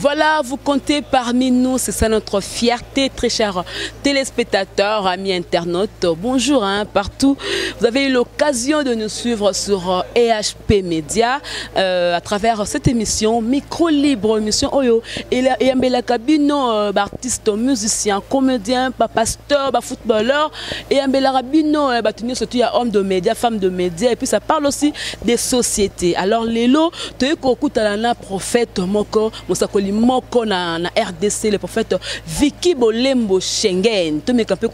Voilà, vous comptez parmi nous, c'est ça notre fierté, très chers téléspectateurs, amis internautes. Bonjour partout. Vous avez eu l'occasion de nous suivre sur EHP Média à travers cette émission Micro Libre, émission Oyo. Et Ambela Kabino, artiste, musicien, comédien, pasteur, footballeur. Et Ambela Kabino, surtout il y a homme de médias, femme de médias. Et puis ça parle aussi des sociétés. Alors Lélo, tu es un prophète moko, Mosakoli moko na RDC, le prophète Viki Bolembo Schengen. Tu me campé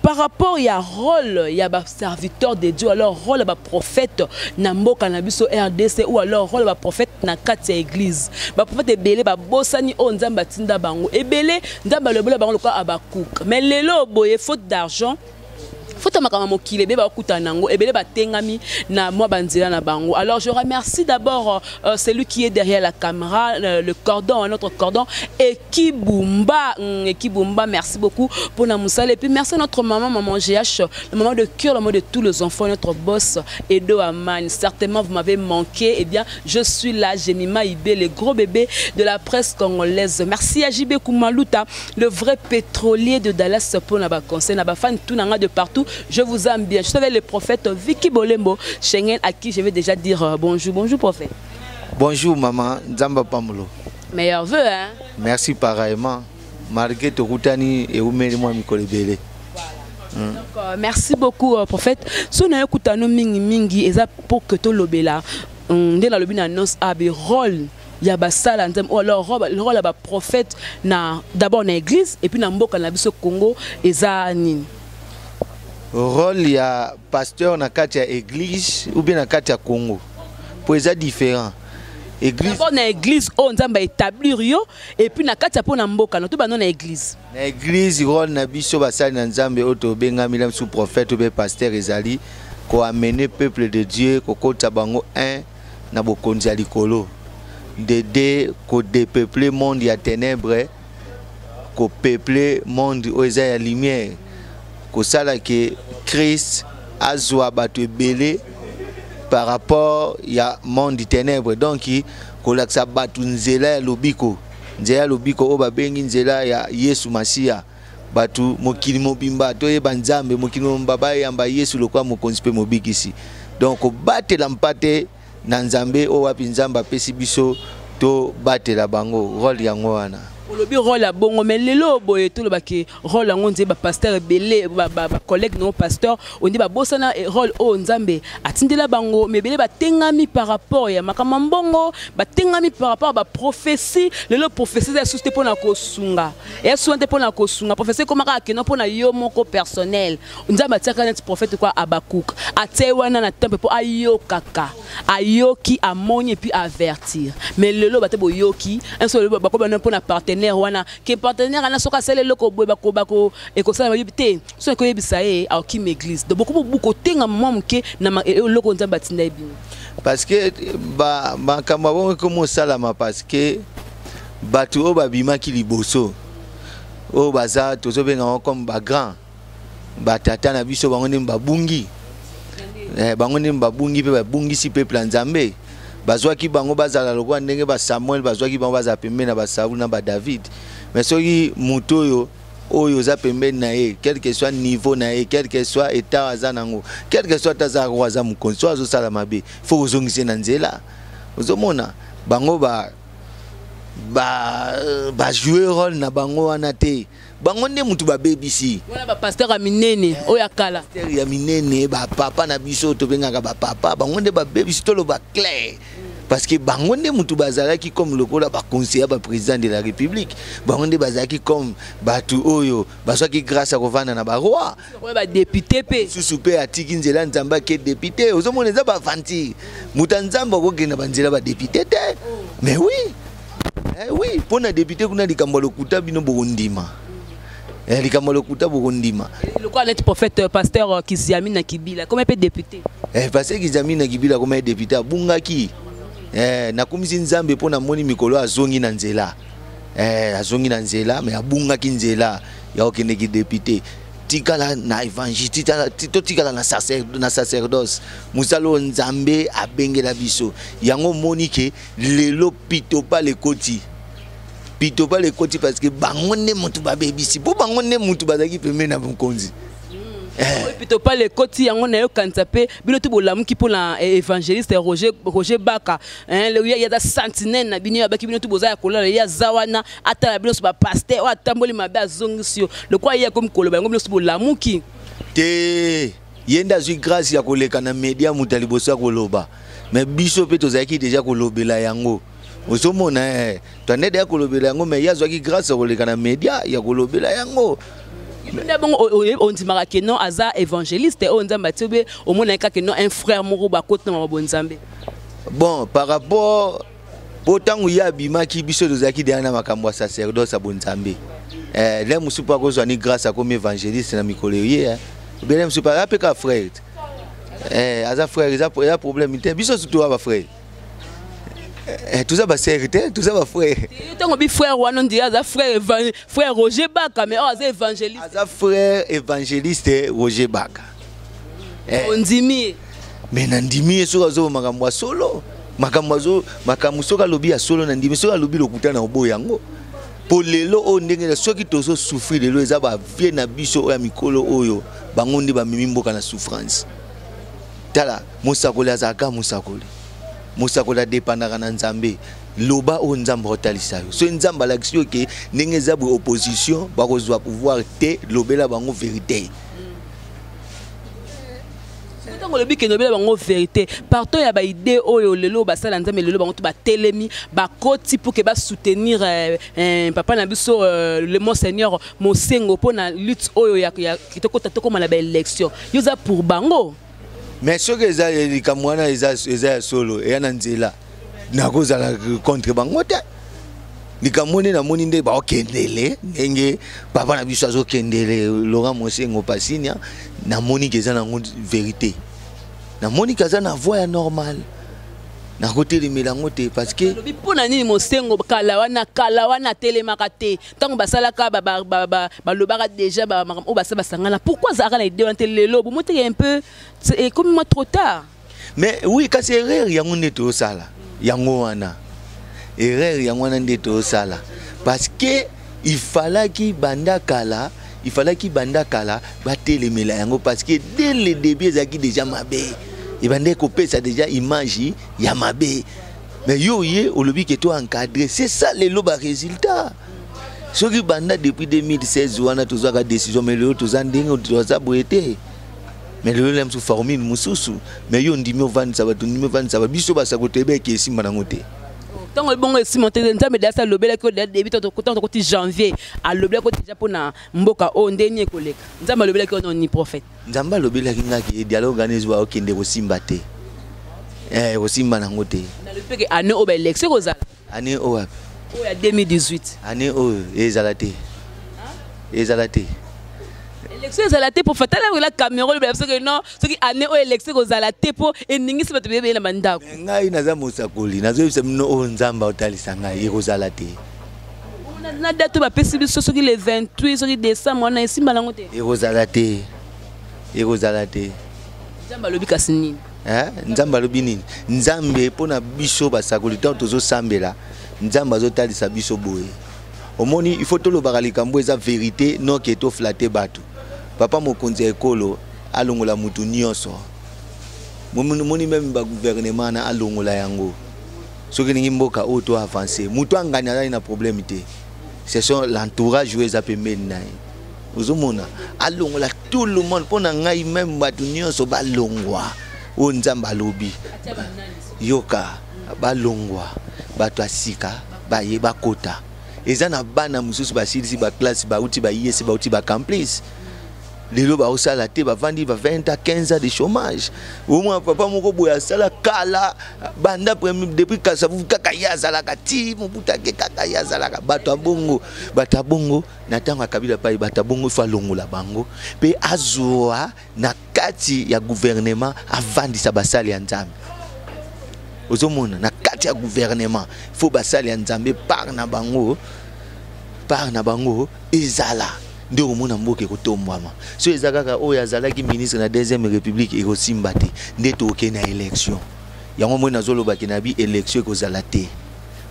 par rapport il y a rôle, il y a serviteur de Dieu, alors rôle ba prophète na mboka na biso RDC ou alors rôle ba prophète na katia église. Ba prophète ebele ba bosani o nzamba tinda bango. Ebele ndamba le bola bango lokwa Abakouk. Mais lelo boye faute d'argent. Alors je remercie d'abord celui qui est derrière la caméra, le cordon, notre cordon, Ekibumba, merci beaucoup pour la moussale. Et puis merci à notre maman GH, le maman de cœur, le maman de tous les enfants, notre boss Edo Aman. Certainement vous m'avez manqué, eh bien je suis là, Jemima Ibé, le gros bébé de la presse congolaise. Merci à JB Koumaluta, le vrai pétrolier de Dallas pour la conseil, na fan tout de partout. Je vous aime bien. Je suis avec le prophète Viki Bolembo Schengen à qui je vais déjà dire bonjour. Bonjour prophète. Bonjour maman, Nzamba Pamulo. Meilleurs vœux hein. Merci pareillement. Malgré tout Routani et Oumeri moi Mikolebele. Merci beaucoup prophète. Si on a écouté nos mingi eza pour que to lobela. On est dans le but d'annonce à rôle. Il y a basala ou alors le rôle de prophète na d'abord dans l'église et puis dans mboka na biso Congo eza nini. Rôle il y a pasteur na katia église ou bien na katia Congo. Pour ça différent. Église. D'abord na église on nzamba établir yo et puis na katia pour na mboka na tout ba non na église. Na église rôle na biso basali na nzambe oto benga milam sous prophète ou bien pasteur ezali ko amener peuple de Dieu ko kota bango un na bokonzi ya likolo. D'aider ko dépeupler monde ya ténèbres ko peupler monde oza ya lumière. Kosala que Christ a zoa batu belé par rapport ya monde du ténèbres donc kolaksa batu nzela lobiko oba bengi nzela ya Yesu Masia batu mokili mobimba to ye banzambe mokili mbaba yamba Yesu lokwa mokonzi pe mobikisi donc batela mpate na nzambe o wapi nzamba pesi biso to batela bango rôle yango wana. Le rôle à bon mais lelo boye tout le baki rôle en on dit ba pasteur belé ba collègue non pasteur on dit ba bosana rôle o nzambe atindela bango mais belé ba tengami par rapport ya makamambongo ba tengami par rapport ba prophétie lelo prophétie ya susté pona ko sunga et sunte pona ko sunga prophétie comme ka non pona yo moko personnel nzamba tiaka net prophète quoi Abakouk atewana na temple pour ayo kaka ayoki amoni puis avertir mais lelo ba te boyoki un seul ba ko ba pona partenaire wana que partenaire ana soka sele loko bako e ko sala yibite so ko yebisa a ki église de beaucoup tenga mama ke na loko nzamba tinda bi parce que ba kamba bon comme salama parce que batu o babima ki liboso o baza tozo benga comme ba grand ba tata na biso bango ne babungi bango ne babungi pe babungi si peuple nzambe bazwaki bango bazala lokwa ndenge ba Samuel bazwaki bango baza pembe na ba Saul na ba David mais soki muto oyo za pembe na ye quel que soit niveau na ye quel que soit état azanango quel que soit taza roza mukonso azo sala mabe faut ozongise na nzela ozomona bango ba jouer rôle na bango wana te bango nde mutu ba BBC wala ba pasteur ya minene oya kala pasteur ya minene ba papa na biso to bengaka ba papa bango nde ba BBC to lo ba clair parce que bango nde mutu bazalaki comme lokola ba conseiller ba président de la République bango nde bazalaki comme batu oyo bazwaki grâce à kovana na ba roi ba député pe susu pe atiki nzela nzamba ke député ozomona za ba fanti muta nzamba ko gena banzela ba député te mais oui oui pour na député kuna likambo lokuta bino bokondima likambo lokuta bokondima le quoi net prophète pasteur Kiziami na Kibila comment peut député pasteur Kiziami na Kibila comment député bungaki nakumisi nzambe pona moni mikolo azongi na nzela azongi na nzela mais abungaki nzela ya okende ki député totikala na évangile totikala na sacerdoce musalo nzambe abengela biso yango monike lelo pitopa le koti parce que bango ne mutu babebisi po bango ne mutu bazaki pembe na mokonzi pitopa le koti yango na yo kanzape bino to bolamuki pour la évangéliste Roger Baka le ya da sentinelle na bino abaki bino to boza ya kolala ya zawana ata bino so ba pasteur wa tamboli mabe azongisio le kwa ya comme koloba yango bino so bolamuki te yenda zui grâce ya koleka na media mutali bosa koloba mais biso pe tozaki déjà kolobela yango osomona twanede ya kolobela yango mais ya zwaki grâce ya koleka na media ya kolobela yango on dit que non aza évangéliste on nzamba tebe au moins que non un frère moko ba côté na bonzambe bon par rapport autant ya bimaki biso dozaki derrière na makambo sacerdoce bonzambe les musu pa ko ni grâce à comme évangéliste na mikolerie bien musu pa apeka frère aza frère il problème te biso surtout ba frère tout ça va servir, tout ça va frère. Tant que frère ou non dia frère Roger Baka mais oh évangéliste. Aza frère évangéliste Roger Baka. On dit mi. Mais nandimi so azo makamwa solo. Makamwa soka lobi ya solo nandimi soka lobi lokuta na obo yango. Po lelo o ndenge soki tozo souffrir lelo eza ba vie na biso ya mikolo oyo bango ndi ba mimimboka na souffrance. Tala musakoli azaka musakoli dépendaka na nzambe loba o nzambe otalisa yo so nzambe la kisio ke ndenge za bu opposition ba kozwa pouvoir te lobela bango vérité tant le biki lobela bango vérité partout ya ba idée oyo lelo ba sala nzambe lelo bango to ba telemi ba koti pour que ba soutenir papa na biso le monseigneur Mosengo pona lutte oyo ya kitoko tatoko na ba élection yo za pour bango. Mais ce que ça les kamwana eza solo et na nzela na kozala contre bangote ni kamone na moni nde ba okendele ndenge papa na biso azo kendele Laurent Mosengo Pasinia na moni keza na vérité na moni kaza na voix normale na côté de melangote parce que pona ni Mosengo kalawana telemaka tant basalaka ba lobaka déjà ba o basangana pourquoi ça na idée on lelo bo monter un peu c'est comme trop tard mais oui quand c'est erreur yango neto sala yango wana erreur yango wana neto sala parce que il fallait ki banda kala ba telemela yango parce que dès le début ezaki déjà mabe et bande coupé ça déjà image ya mabe mais yo au lobby que toi encadré c'est ça les loba résultat ce qui banda depuis 2016 wana tozaka décision mais le tozan ndenge toza boete mais le lem sous formule mususu mais yo ndimi ovandisa ba biso basa kotebe ke simba na ngote tant que bon simonté nzambe dasa lobela ko début to côté janvier a lobela ko déjà pona mboka o ndenye koleka nzambe lobela ko non ni prophète nzambe lobela kinga ki dialogue organise wa okende ko simba te osimba na ngote na le peke année o ba élection kozala année o wapi o ya 2018 année o ezalate élection ezalate pour fatala la Cameroun parce que non ce qui année o élection ezalate pour eningi se bebe na mandako ngai naza musakoli nazo semno o nzamba otalisa ngai ezalate na date ba pesi biso soki le 28 soki décembre na esimba lango te ezalate nzamba lobi kasi nini nzamba lobi nini nzambe pona biso basakoli tant tozo sambela nzamba azotalisa biso boye omoni il faut tolobaka likambo eza vérité non ke to flatter bato papa mokonzi ekolo alongola mutu nyonso moni même ba gouvernement na alongola yango soki ningi mboka auto avancer mutu anganya na problème te c'est son l'entourage eza pembeni na ozomona alongola tout le monde pona ngai même bato nyonso balongwa o nzamba lobi yoka balongwa bato asika baye bakota ezana bana mususu basilisi ba classe ba uti ba yesi ba uti ba complice lelo ba osala te ba vandi ba 20 à 15 ans de chômage au moins papa moko boya sala kala banda depuis kasavu kaka yazala kati mubuta ke kaka yazala bato abongo na tanga kabila pa bato abongo fa longola bango pe azwa na kati ya gouvernement avandisa basali ya nzambe ozomona na kati ya gouvernement faut basali ya nzambe par na bango ezala nde omona mboka ekotombwama so ezakaka oyo azalaki ministre na deuxième république ekosimba te nde toke na élection yango moi nazolobaki na bi élection ekozala te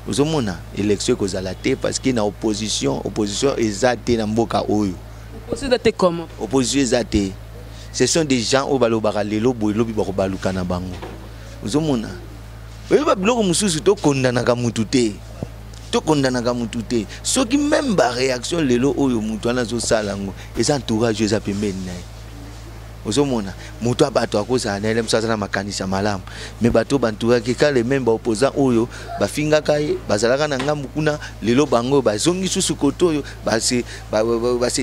ozomona élection ekozala te parce que na opposition eza te na mboka oyo opposition eza te ce sont des gens oyo balobaka lelo boye lobi bakobaluka na bango ozomona oyeba biloko mosusu tokondanaka mutu te soki même ba réaction lelo oyo mutu wana azosala yango eza entourage eza pembeni na ye ozomona mutu abato akozala na ele mosusu na makanisa malamu me bato bantouraki kale même baopposant oyo bafingaka ye bazalaka na ngambu kuna lelo bango bazongi susu koto oyo base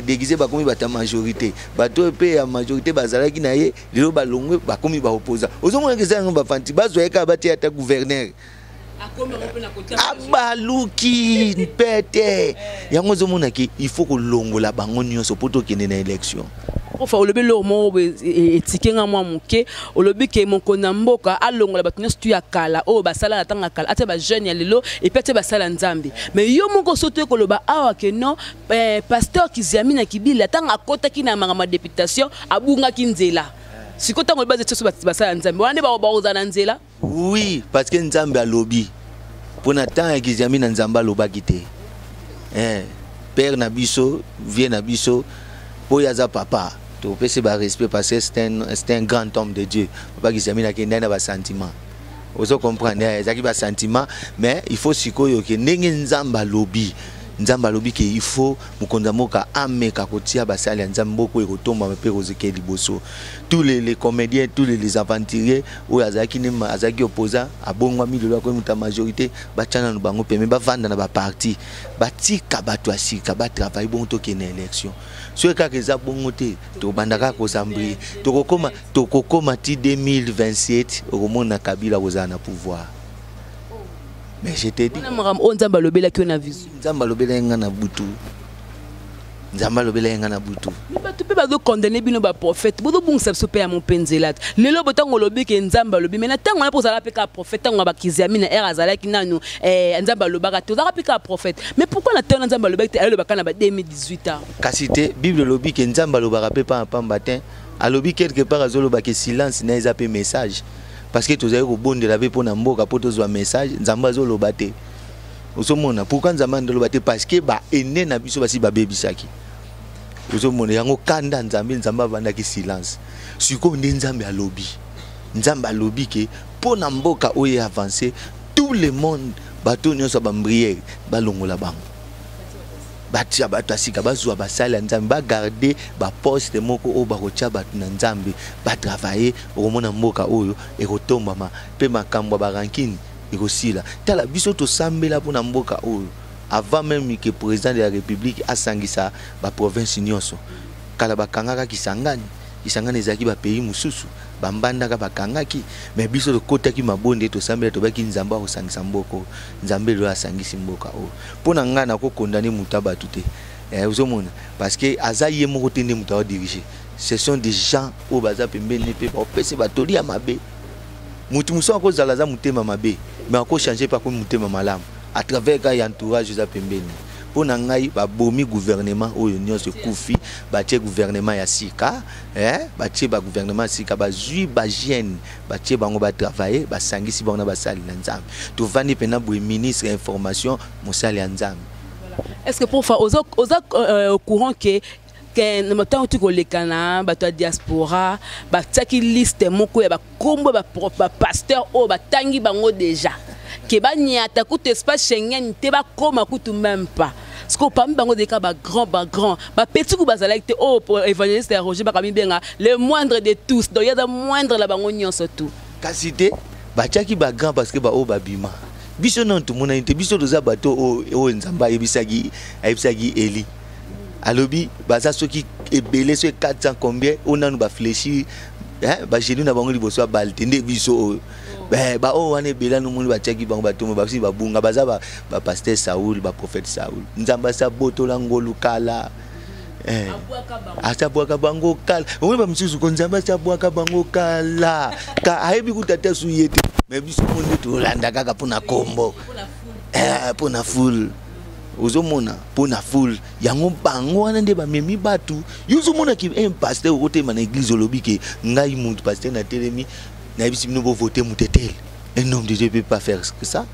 déguisé bakomi bata majorité bato epe ya majorité bazalaki na ye lelo balongwe bakomi baopposant ozomona keza yango bafanti bazwaka batia ata gouverneur abaluki pete yango ozomona ki il faut kolongola bango nyonso po tokende na élection enfin olobi lo mo etikenga mwa moke olobi ke mokona mboka alongola bato nyonso ya kala oyo basala na tanga kala ate ba jeune ya lelo et puis ate basala nzambe mais yo moko soto koloba awa ke non pasteur Kiziami na Kibila tanga akotaki na mangama députation abungaki nzela siko tango baze tso basala nzambe wana ba ozana nzela. Oui, parce que nzambe alobi pour na temps ya Kiziami na nzamba lobaki te père na biso vie na biso po yaza papa to pese ba respect parce que c'est un grand homme de Dieu papa Kiziami na kenda na ba sentiment ozo comprendre ezaki ba sentiment mais il faut sikoyo ke ndenge nzamba lobi ke il faut mukonza moka ameka kotia basali nzambe boko ekotomba mpe kozeke liboso tous les comédiens tous les aventuriers oyo azaki ne azaki opposant abongwa milolo ko muta majorité bachana no bango peme bavanda na ba parti batika bato asika ba travail bon to ke na élection so ka keza bongo te to bandaka ko zambri to kokoma ti 2027 okomona Kabila kozana na pouvoir. Mais je te dis Nzamba lobela ki na vision Nzamba lobela nga na butu Nzamba lobela nga na butu mais bato pe bazo condamner bino ba prophète bodo bungisa biso pe ya mopenzelat lelo botango lobi ke Nzamba lobi mais na tango na pozala pe ka prophète tango ba Kiziami na era azalaki nanu Nzamba lobaka te ozala pe ka prophète mais pourquoi na tango Nzamba lobaki te ale lobaka na ba 2018 ans kasi te Bible lobi ke Nzamba lobaka pe pa matin alobi quelque part azoloba ke silence na eza pe message parce que tous les bonnes de la vie pour n'amboka pour tous un message Nzamba zo lobate osomona pourquoi Nzamba ndo lobate parce que ba ene na biso basi ba baby saki osomona yango kanda Nzamba vanda ki silence siko ndi Nzamba alobi ke pour n'amboka oye avancer tout le monde bato nyonso ba mbriere balongola bango batia bato asika bazwa basala nzambe ba garder ba poste moko o ba kotia bato na nzambe ba travailler omona mboka oyo ekotombama pe makambo ba rankine ekosila tala biso to sambela pona mboka oyo avant même que président de la république asangisa ba province nyonso kala bakangaka Kisangani ezaki ba pays mususu bambandaka bakangaki mais biso lokotaki mabonde to sambela to baki Nzamba osangisa mboko Nzambe lo asangisi mboka o pona ngana ko condamner mutaba tuté uzomona parce que azaye moko tende mutawa diriger ce sont des gens au baza pembeni pe ba pese batoli ya mabe mutu muso ko zalaza mutema mabe mais ko changer pas comme mutema malamu à travers ka entourage za pembeni pona ngai ba bomi gouvernement oyo nyonso kufi ba tie gouvernement ya sika ba tie ba gouvernement sika ba zui ba jeune ba tie bango ba travailler ba sangisi bango na ba sali na nzambe to vandi pena bo ministre information mosali ya nzambe. Est-ce que pour faire au courant que na matango tu kolekana bato ya diaspora ba tsaki liste moko ya ba kombo ba pasteur o ba tangi bango déjà que ba nyata ku espace Schengen te ba koma kutu même pas parce que parmi bango des cas ba grand ba petit ku bazala te o évangéliste Roger ba kami benga le moindre de tous donc il y a le moindre la bango nyonso tout kasite ba tsaki ba grand parce que ba o ba bima biso non tout mona inte biso doza bato o Nzamba ebisagi Eli alobi baza soki ebele so 400 combien on a nous ba fléchi ba jenu na bango liboso balte nde biso ba o wane bela no moni ba tchaki bango ba tomo ba si ba bunga baza ba pasteur Saoul ba prophète Saoul Nzamba sa botola ngolu kala atabwaka bango kala on ba msusu ko Nzamba sa bwaka bango kala ka ayebi kutata suyete mais biso monde to landa kaka pona kombo pona full ozomona pona foule yango bango wana nde ba memi batu yozomona ki un pasteur ote na église olobi ke ngai mutu pasteur na telemi na bisi bino bo voter mutetel. Un homme de Dieu peut pas faire que ça.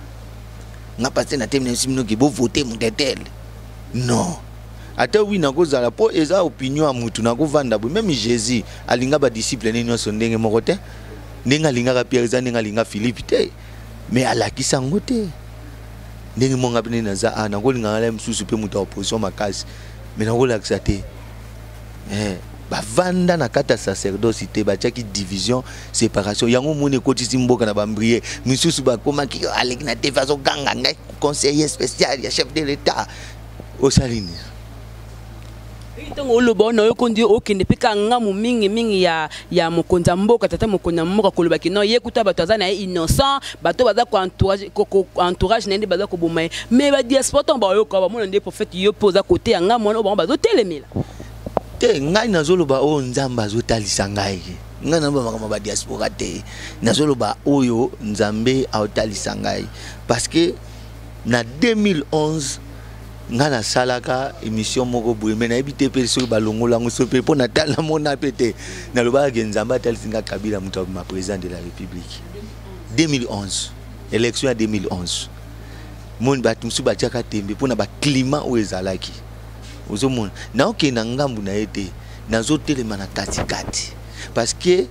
Nga pasteur na telemi bisi bino ke bo voter mutetel. Non. Ata oui na kozala po eza opinion ya mutu na kovanda bo même Jésus alinga ba disciple ne nyonso ndenge moko te. Ndenge alinga Pierre za ndenge alinga Philippe te. Mais alakisa ngo te. Ndenge monga bine na za ana kolinga ngala msusu pe mutu opposition makasi. Mais na kolakisa te. Bavanda na kata sacerdoce te batiaki division séparation yango mone kotisi mboka na bambrier misusu bakoma ki aleki na te faso ganga ngai conseiller spécial ya chef de l'état osalini ntango oloba na yo kondi okende pe kanga mu mingi ya mokonza mboka tata mokonza mboka koloba ki no ye kuta bato aza na innocent bato baza ko entourage na ndi baza ko boma mais ba diaspora ba yo ko ba mona ndi prophète yo poza côté ya nga mona ba bazo telemela te ngai nazoloba o nzamba azotalisa ngai ngai na ba ba diaspora te nazoloba oyo nzambe aotalisa ngai parce que na 2011 nga na salaka émission moko boye mais na ebité pe sur balongola ngo so pe po na tala mona pété na loba ke nzamba atalisa nga Kabila mutu ma président de la République 2011 élection ya 2011 mon batu su batiaka tembe po na ba climat o ezalaki ozomona na oke na ngambu na ete nazotelema na katikati parce que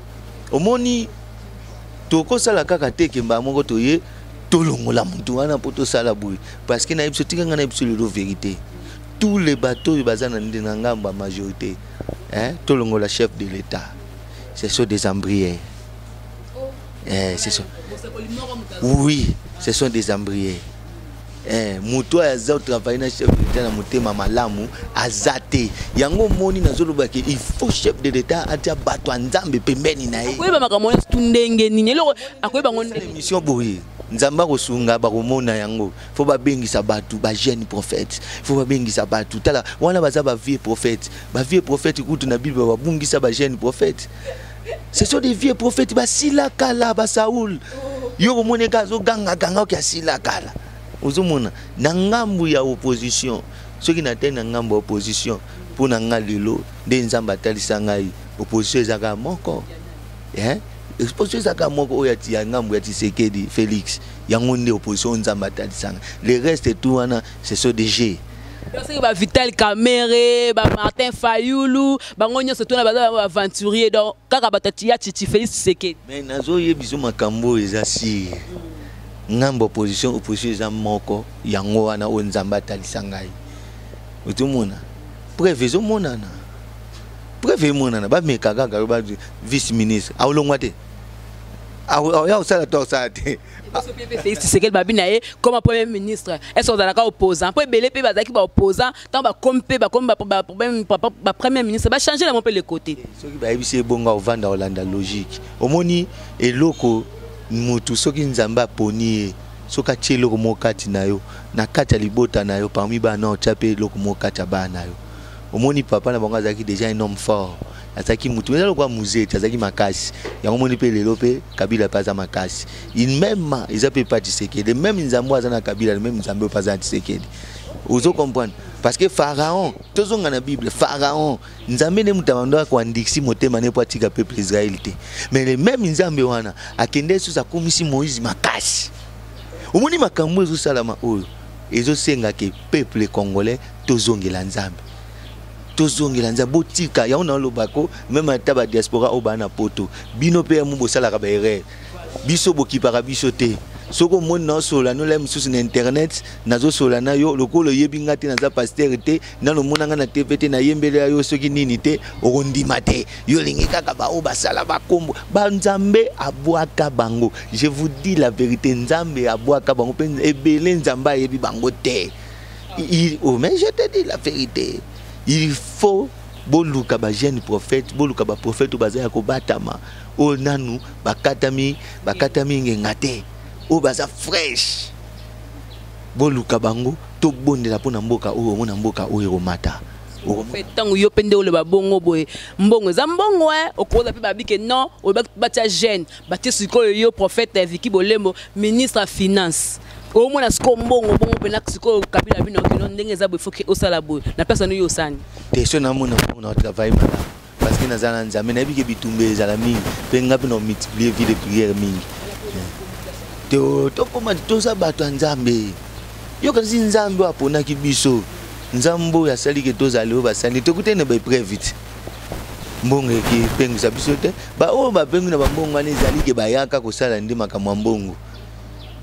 omoni toko sala kaka teke mba moko toye tolongola mutu wana po tosala boye parce que na biso tikanga na biso le vérité tous les bateaux bazana ndi na ngambu majorité tolongola chef de l'état ce sont des embrières ce sont oui ce sont des embrières mutu aza travailler na chef de l'état na motema malamu azate yango moni nazoloba ke il faut chef de l'état atia bato nzambe pembeni na ye koyeba makambo tundenge nini lelo akoyeba ngonde émission boye nzamba kosunga bakomona yango faut babengisa bato ba jeune prophète faut babengisa bato tala wana baza ba vieux prophète kutu na bible babungisa ba jeune prophète ce sont des vieux prophètes ba silakala ba Saoul yo komoneka zo ganga ki silakala ozomona na ngambu ya opposition soki na tena ngambu opposition pour na ngalelo nde nzamba atalisa ngai opposition ezaka moko opposition ezaka moko oyo ya ngambu ya Tshisekedi Félix yango nde opposition nzamba atalisa ngai le reste tout wana ce sont des jeux parce que Vital Kamerhe Martin Fayulu bango nyonso tona baza aventurier donc kaka batati ya Félix Tshisekedi mais nazo yebiso makambo eza si ngambo opposition eza moko yango wana o nzamba atalisa ngai otomona prévision monana ba mekaka ba vice ministre aolongwa te ya osala to ça te Félix Tshisekedi babina ye comme premier ministre est-ce que zalaka opposant po belé pe bazaki ba opposant tant ba kompe ba premier ministre ba changer la peu le côté soki ba yebisi bonga ovanda olanda logique omoni eloko mutu soki nzamba poni soka chelo ko mokati nayo na kati libota nayo parmi bana ochape loko mokati bana yo omoni papa na bango azaki déjà un homme fort azaki mutu eza lokwa musée azaki makasi yango moni pe lelo pe Kabila paza makasi il même ils appellent pas Tshisekedi même nzambo azana Kabila même nzambo paza Tshisekedi ozo comprendre parce que pharaon tozonga na bible pharaon nzambe ne mutamando ko andiksi motema ne poatika peuple Israël te mais le même nzambe wana akende sous akomisi Moïse makasi omoni makambo ezo salama oyo ezo senga ke peuple congolais tozongela nzambe botika ya ona lobako même ata ba diaspora obana poto bino pe mu bosalaka ba erreur biso bokipaka biso te soko mona sola no la misusu na internet nazo sola na yo lokolo yebinga te naza pasteur te nano monanga na TVT na yembele yo soki nini te okondima te yo lingi kaka ba o basala ba kombo ba nzambe abwaka bango je vous dis la vérité nzambe abwaka bango pe ebele nzamba yebi bango te mais je te dis la vérité il faut boluka ba jeune prophète boluka ba prophète bazaya ko batama o nanu bakatami ngengate o baza fresh boluka bango to bondela pona mboka o mona mboka o eromata o tango yo pende ole babongo boye mbongo za mbongo okoza pe babike non o batia jeune batia sikoyo yo prophète Viki Bolembo ministre à finance Au moins, ce qu'on bon, on Kabila bino kino ndenge za faut que osala boy. Na personne yo sani. Question na mon on travail madame. Parce que nazana nzambe na biki bitumbe ezala mingi. Pe ngapi no multiplier vie de prière mingi. To koma to sa bato nzambe. Yo kasi nzambe apona ki biso. Nzambo ya sali ke to zali o basani to kutene ba previte. Mbongo ki pengu sa biso te. Ba o ba pengu na ba mbongo ani zali ke bayaka ko sala ndi makamwa mbongo.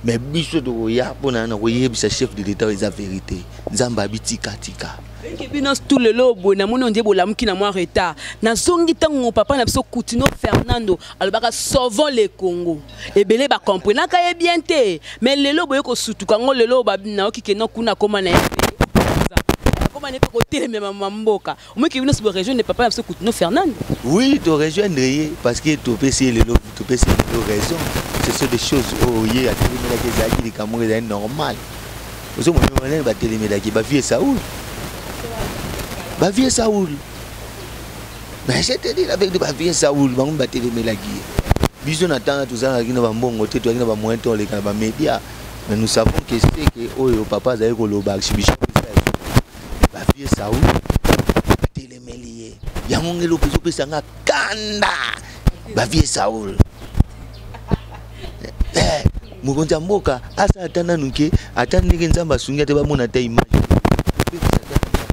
Mais biso to ya pona na ko yebisa chef de l'état eza vérité. Nzamba bitika tika. Bino tout le lobo na mono ndie bolamuki na moi retard. Na zongi tango papa na biso Coutinho Fernando alobaka sauvons le Congo. Ebele ba comprendre ka ye bien te. Mais le lobo yoko sutuka ngo le lobo na okike no kuna koma na ye. Comment ne peut côté même mamboka. Au moins que bino se région ne papa na biso Coutinho Fernando. Oui, tu rejoindre parce que tu peux essayer le lobo, tu peux essayer les raisons. Ce sont des choses oh yé à téléméla qui zaki les Camerounais c'est normal. Vous savez mon ba téléméla qui ba vie Saoul. Ba vie Saoul. Mais je te dis avec de ba vie Saoul ba ba téléméla qui. Biso natanga tout ça qui na ba mbongo te to qui na ba moyen to les ba média. Mais nous savons que c'est que oh papa za ko loba exhibition. Ba vie Saoul. Ba télémélier. Yango ngelo peso pesa nga kanda. Ba vie Saoul. Mugonza mboka asa atana nuke atana nzamba sungia te ba mona ta image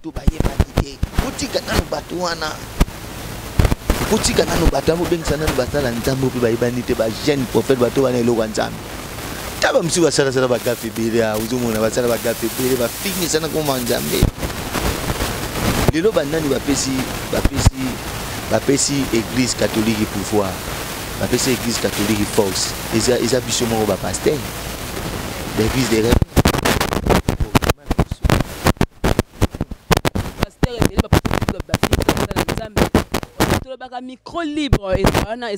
to ba yeba ite kutika nanu batuana kutika nanu batamu bengisa nanu batala nzambo pe ba yeba nite ba jeune prophète bato bana eloko nzambe taba msi ba sala ba kafe bele uzumuna ba sala ba kafe bele ba fini sana ko nzambe lelo banani ba pesi église catholique pouvoir. La église catholique force. Ils ont biso mon pasteur. L'église des rêves. Pasteur et le pasteur micro libre et ça na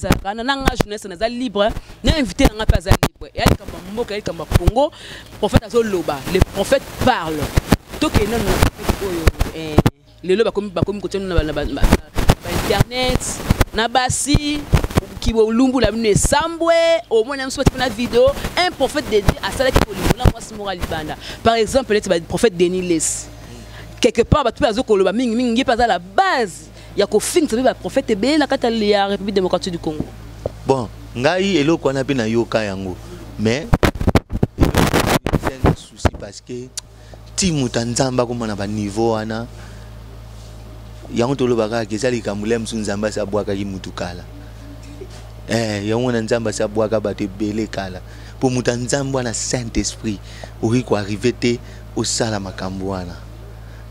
jeunesse na libre. Na invité na pas libre. Et ali kamba mboka ali kamba Congo, prophète azoloba, les prophètes parlent. Donc non les loba comme côté na internet, na basi qui va lumbu la mine sambwe au moins na vidéo un prophète dédié à ça qui pour la moi moral libanda par exemple le prophète Denis Les quelque part ba tout azo ko loba mingi pas à la base ya ko fin ça ba prophète be na kata la République démocratique du Congo. Bon ngai eloko wana pe na yoka yango mais c'est un souci parce que timu tanzamba comme na ba niveau wana yango to lobaka ke sali kamulem sunzamba sa bwaka ki mutukala. Yango na nzamba sa bwaka bato belé kala pour muta nzamba na Saint-Esprit ori ko arriver te au sala makambo wana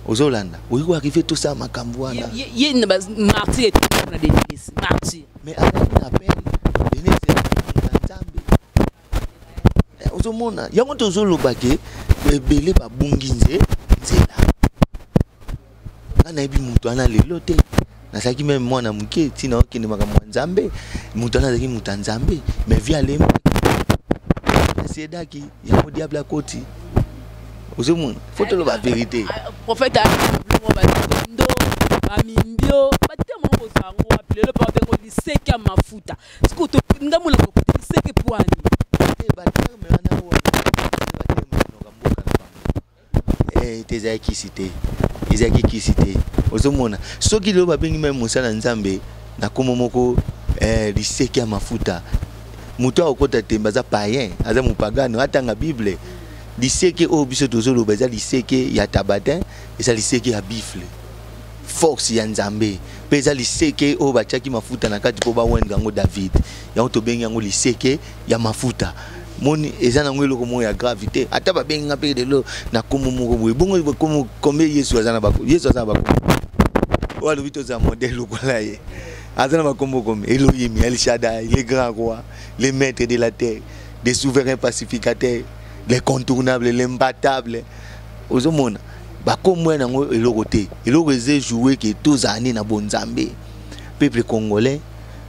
ozolanda ori ko arriver tout ça makambo wana ye na martyr et na Denis martyr mais avec un appel Denis nzambe ozomona yango to zoloba ke belé ba bunginze nzela na ebi mutu ana lelo te na saki même moi na muke tina okende makambo nzambe mutu ana zaki mutu nzambe mais via le c'est daki ya mo diable koti ozomona faut lo ba vérité prophète a ndo bamimbio batemo bozango appeler le papa ngo liseka mafuta siko to ngamula ko liseke pwani batemo na wo tezaki cité ezaki kisité ozomona soki lo babengi même musala nzambe na komo moko liseki ya mafuta muto akota temba za païen aza mupagano atanga bible liseki o biso tozolo baza liseki ya tabatin eza liseki ya bifle force ya nzambe peza liseki o bachaki mafuta na kati po ba wenga ngo David yango tobengi yango liseki ya mafuta moni eza na ngwelo komo ya gravité ata ba benga pe de lo na komo moko boye bongo komo kombe Yesu azana bako Yesu azana bako wala vito za modèle kola ye azana makombo comme Elohim El Shaddai les grands rois les maîtres de la terre des souverains pacificateurs les contournables les imbattables ozomona bakomo na ngo eloko te eloko eze jouer que tous années na bonzambe peuple congolais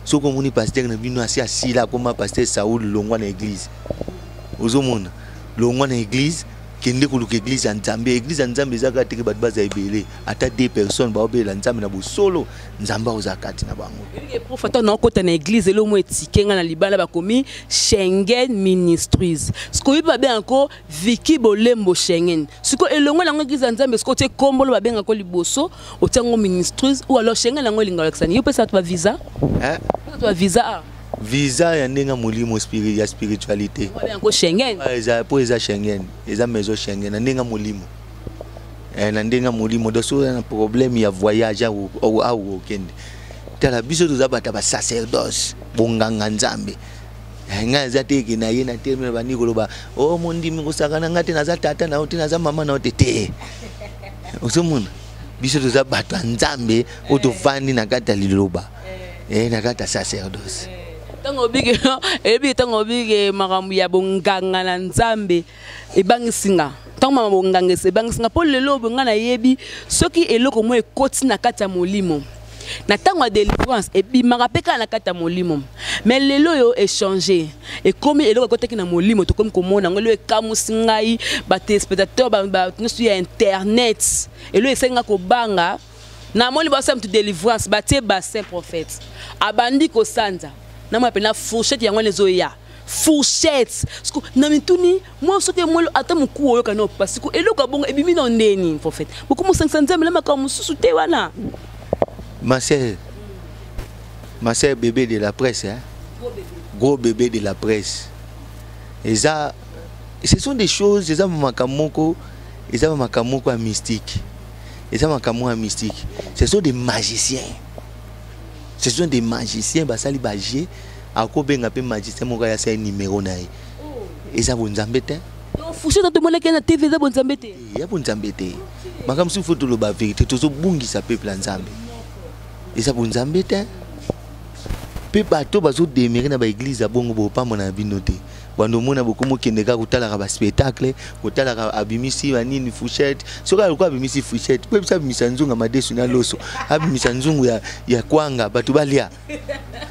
soko moni pasteur na bino asi asila comme pasteur Saoul longwa na église ozomona longwa na église kende koluka église ya Nzambe. Église ya Nzambe ezaka teke bato baza ebele ata 2 personnes baobela Nzambe na bosolo Nzambe ozakati na bango. Professeur na kota na église elo mo etikenga na libala bakomi Schengen Ministries. Siko yiba be encore Viki Bolembo Schengen. Siko elongo na église ya Nzambe siko te kombolo ba benga ko liboso otango Ministries ou alors Schengen na ngo linga Alexandre. Yo pesa to visa? To visa. Visa ya ndenga molimo ya spiritualité. Ba benga ko Schengen. Eza po eza Schengen. Eza maison Schengen na ndenga molimo. Na ndenga molimo do so na problème ya voyage au okende. Tala biso tozabata ba sacerdoce bonganga Nzambe. Nga zateke na ye na terme ba nikolo ba o mondimi kusakana ngati na za tata na oti na za mama na otete. Osomuna biso tozabata Nzambe otovandi na kata liloba. Na kata sacerdoce. Tango bige ebi tango bige makambo ya bonganga na Nzambe ebangisinga. Tango mama bonganga ebangisinga po lelo bongana yebi soki eloko mo ekoti na kata molimo. Na tango délivrance et puis marapeka na kata molimo mais lelo yo échanger et comme eloko koteki na molimo to comme komona ngolo ekamusingai ba téléspectateurs ba sur internet elo esenga ko banga na moni ba sam to délivrance ba tie bassin prophète abandi ko sanza na ma pena fourchette yango lezo ya fourchette siko na mituni moi soki moi ata muku oyo kana parce que eloko bongo ebimi na ndeni prophète beaucoup mo 500 nzambe la makamu susu te wana. Ma sœur bébé de la presse, hein? Gros bébé de la presse. Et ça, ce sont des choses, c'est ça makamoko, et ça makamoko mystique. Et ça makamoko mystique. Ce sont des magiciens. Ce sont des magiciens, basali bagé, à quoi ben appelé magicien mon gars c'est un numéro naï. Et ça vous embêtez? Non, fouché dans tout le monde qui est na TV, ça vous embêtez. Il y a vous embêtez. Makam si faut tout le bas vérité, tout ce bungi ça peuple ensemble. Et ça vous embête. Peu bateau bazo démérer na ba église bongo bo pa mona binoté. Bando mona beaucoup mo kendeka kutala ka ba spectacle, kutala ka abimisi banini fourchette. Soka alikuwa abimisi fourchette. Peu ça bimisa nzunga madesu na loso. Abimisa nzungu ya kwanga batu balia.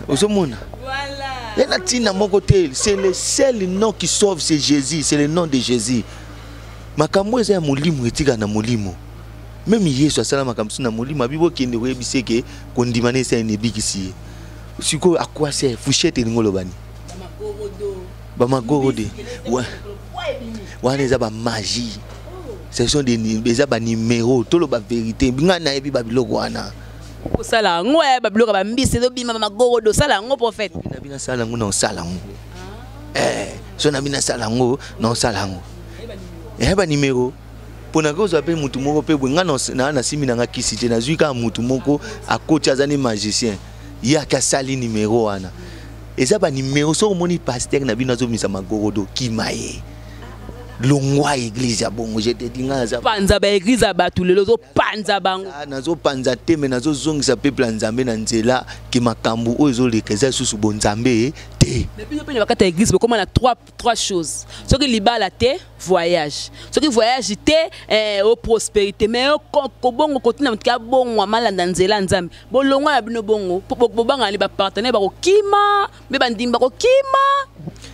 Osomona. Voilà. Et la tina mon côté, c'est le seul nom qui sauve, c'est Jésus, c'est le nom de Jésus. Makambo eza ya molimo etika na molimo. Même Yesu salama comme ça na molimo bibo kende webiseke kondimane sa nebikisi. Siko akwa se fourchette ngolo bani. Ba magorodo. Wana eza ba magie. Ce sont des numéros, tout le ba vérité. Ngana ebi ba biloko wana. Ko sala ngo ya ba biloko ba mbisi do bima magorodo sala ngo prophète. Na bina sala ngo na sala ngo. So na bina sala ngo na sala ngo. Ba numéro. Pona ko zape mutu moko pe bwenga na simi na ngakisi te na zuika mutu moko akoti azani magicien ya kasali numéro wana eza ba numéro so moni pasteur na bino zo misa magorodo kimaye longwa église ya bongo je te dinga za panza ba église ba tout lelo zo panza bango nazo panza te me nazo zongisa peuple Nzambe na nzela ki makambu oyo zo lekeza susu bon Nzambe te mais bino pe na bakata église comme on a trois choses ce qui libala te voyage ce qui voyage te au prospérité mais ko bongo kotina mutka bongo malanda nzela Nzambe bolongwa ya bino bongo bobanga li ba partenaire ba ko kima be bandimba ko kima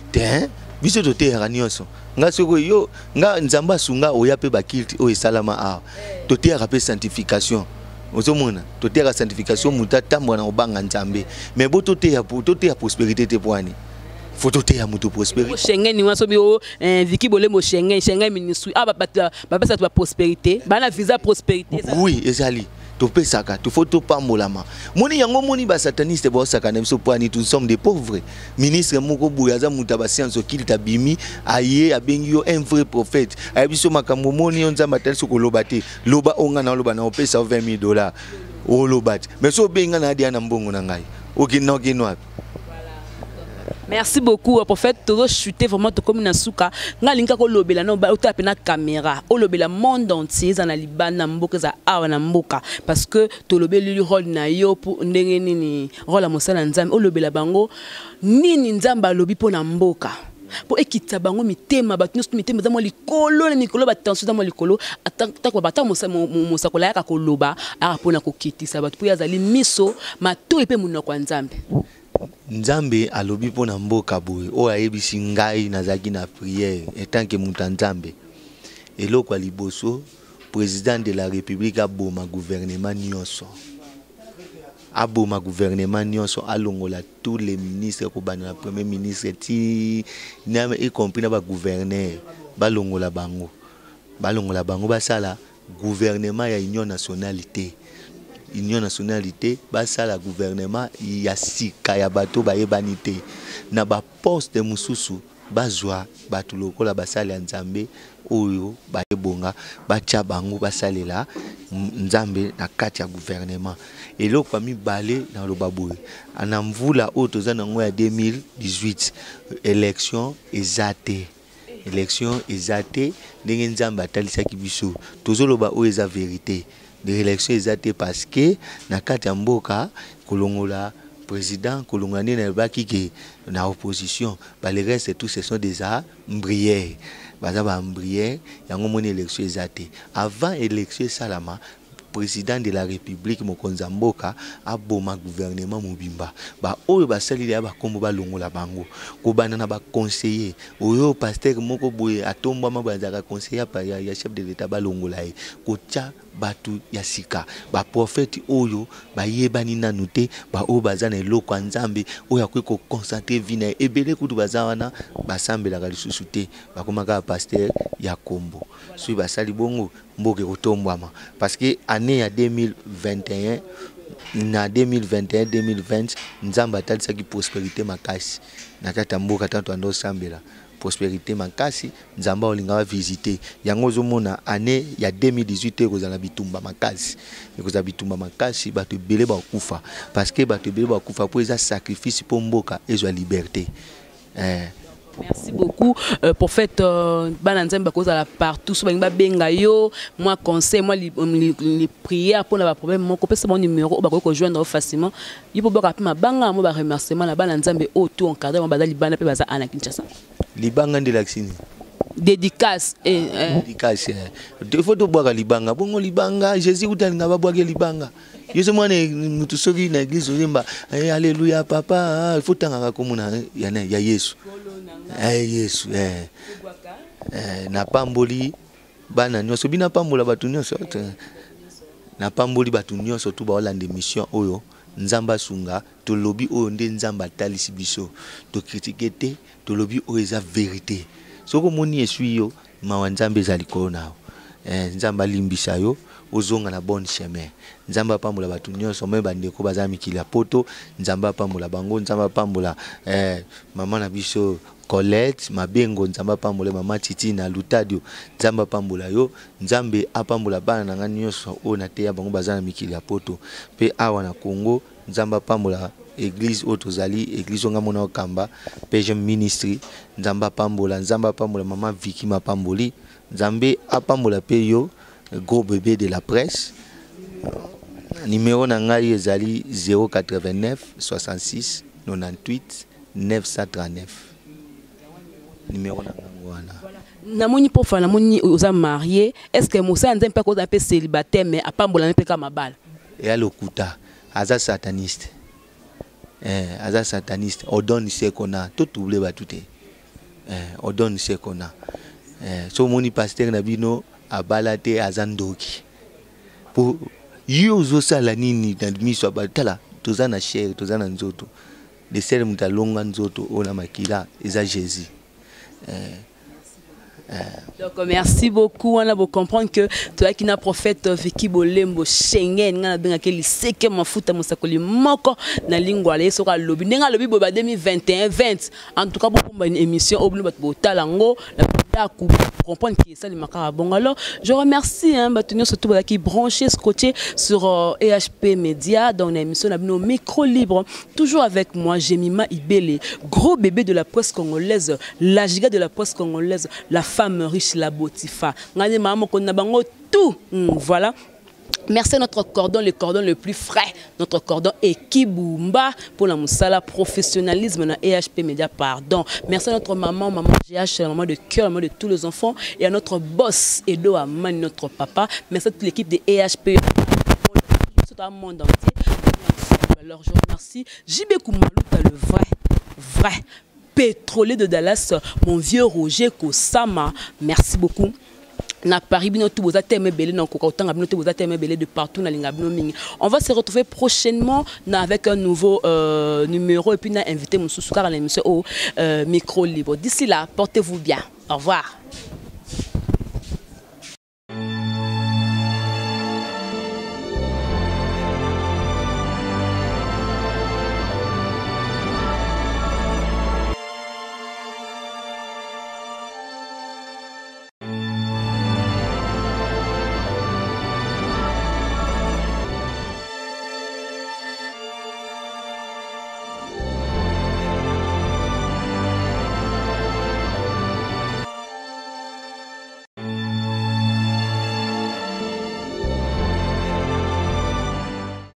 te biso to te ranioso nga soko yo nga Nzamba sunga oya pe bakilti o esalama a to te rapé sanctification ozomona to te sanctification mutata mwana obanga Nzambe mais bo to te ya prospérité te poani photo te ya mutu prospérité Schengen ni waso bio Viki Bolembo Schengen ministry ba pesa to prospérité bana visa prospérité oui ezali to pesaka to photo pambolama moni yango moni ba sataniste ba saka na biso poani nous sommes des pauvres ministre moko buya za muta ba science okili tabimi aye abengi yo un vrai prophète abiso makambo moni on Nzamba tel soko lobate loba onga na loba na opesa $20,000 o lobate mais so benga na dia na mbongo na ngai okino Merci beaucoup, prophète. Todo chuté vraiment to comme na suka. Nga linka ko lobela no ba utape na caméra. O lobela monde entier za na libana mboka za awa na mboka parce que to lobeli li rôle na yo pour ndenge nini rôle la mosala Nzambe. O lobela bango nini Nzamba lobi po na mboka. Po ekita bango mitema batu nyonso mitema za mo likolo na mikolo ba tension za mo likolo ataka ko bata mosako la ya ko loba a pona ko kitisa batu po ya zali miso mato epe munoko ya Nzambe. Nzambe alobi po na mboka boye o ayebisi ngai nazaki na prière etant que muta Nzambe et lo kwa liboso président de la République a boma gouvernement nyonso. Aboma gouvernement nyonso alongola tous les ministres ko bana premier ministre ti na y compris na ba gouverneur balongola bango basala gouvernement ya union nationalité basala gouvernement ya sika ya bato ba yebanité na ba poste mususu bazwa bato lokola basala ya nzambe oyo ba yebonga bacha bango basalela nzambe na kati ya gouvernement eloko pa mibale na lobaboye ana mvula oyo toza nango ya 2018 élection ezate ndenge nzambe atalisaki biso tozoloba oyo eza vérité de élection ezate parce que na kati ya mboka kolongola président kolongola na baki ke na opposition ba le reste tout ce sont des embrières baza ba embrières yango moni élection ezate avant élection salama président de la République mokonza mboka aboma gouvernement mobimba ba oyo basalili ya bakombo balongola bango kobana na ba conseiller oyo pasteur moko boye atomba mabanzaka conseiller ya chef de l'état balongola e kotia batu ya sika ba prophète oyo ba yebani nanu te ba oyo baza na eloko ya nzambe oyo akoki ko concentrer vina ebele kutu baza wana basambelaka lisusu te bakomaka pasteur ya kombo so basali bongo mboke kotombwama parce que année ya 2021 na 2020 nzamba atalisaki prospérité makasi na kati ya mboka tanto ando sambela prospérité makasi nzamba olinga wa visiter yango zomona année ya 2018 ekozala bitumba makasi bato ebele bakufa parce que bato ebele bakufa po eza sacrifice po mboka ezwa liberté. Merci beaucoup. Prophète Bananzemba cause à la partout. Souvent benga yo, moi conseil, moi les prières pour la problème. Mon copain c'est mon numéro. Bah quoi joindre facilement. Il faut pas ma banga, moi remerciement la Bananzemba autour encadré mon badali bana pe baza ana Kinshasa. Libanga de l'accine. Dédicace dédicace. Il faut to boire libanga. Bongo libanga, Jésus utalinga ba boire libanga. Yesu mwana mutu soki na église ozemba alléluia papa il faut tanga komona ya Yesu. Yesu na pamboli bana nyonso bina pambola batu nyonso na pamboli batu nyonso tu ba olande mission oyo nzamba sunga to lobi oyo nde nzamba talisi biso to critiquer te to lobi oyo eza vérité soko moni esui yo mawa nzambe ezali kona nzamba limbisa yo ozonga na bon chemin nzamba pambola batu nyonso me bandeko baza mikili ya poto nzamba pambola bango nzamba pambola mama na biso Colette mabengo nzamba pambola mama Titi na Lutadio nzamba pambola yo nzambe apambola bana na ngani nyonso o na te ya bango baza na mikili ya poto pe awa na Congo nzamba pambola église otozali église nga mona okamba PG ministry nzamba pambola mama Vicky mapamboli nzambe apambola pe yo gros bébé de la presse. Numéro na ngai ezali 089 66 98 939. Numéro na ngai wana. Namoni pofa namoni oza marié, est-ce que Moussa nzembe pas koza pe célibataire mais apambola pe ka mabala. Et alokuta aza sataniste. Aza sataniste, odon se kona tout ouble ba tout odon se kona. So moni pasteur na bino abalate azandoki po yozo sala nini na miso abatala toza na cher toza na nzoto de sel mutalonga nzoto ona makila eza Jésus. Donc merci beaucoup. On a beau comprendre que toi qui n'a prophète Vicky Bolembo Schengen ngana benga ke liseke mafuta musakoli moko na lingwa le soka lobi nenga lobi boba 2021 20 en tout cas beaucoup une émission oblu bat botalango la comprendre qui ça les makara bon. Alors je remercie batunyo surtout qui branché scotché sur EHP Média dans une émission na bino micro libre toujours avec moi Jemima Ibele, gros bébé de la presse congolaise, la giga de la presse congolaise, la femme riche, la Botifa. Tout. Voilà. Merci à notre cordon, le cordon le plus frais, notre cordon Ekibumba pour la moussala professionnalisme dans EHP Média, pardon. Merci à notre maman GH, la maman de cœur, la maman de tous les enfants, et à notre boss Edo Amani, notre papa. Merci à toute l'équipe de EHP. Tout le monde entier. Alors je remercie JB Koumalouta, le vrai pétrolier de Dallas, mon vieux Roger Kosama. Merci beaucoup. na Paris bino tout boza teme belé na kokotanga bino tout boza teme belé de partout na linga bino mingi. On va se retrouver prochainement avec un nouveau numéro et puis na invité Moussou Soukara l'émission au micro libre. D'ici là, portez-vous bien. Au revoir.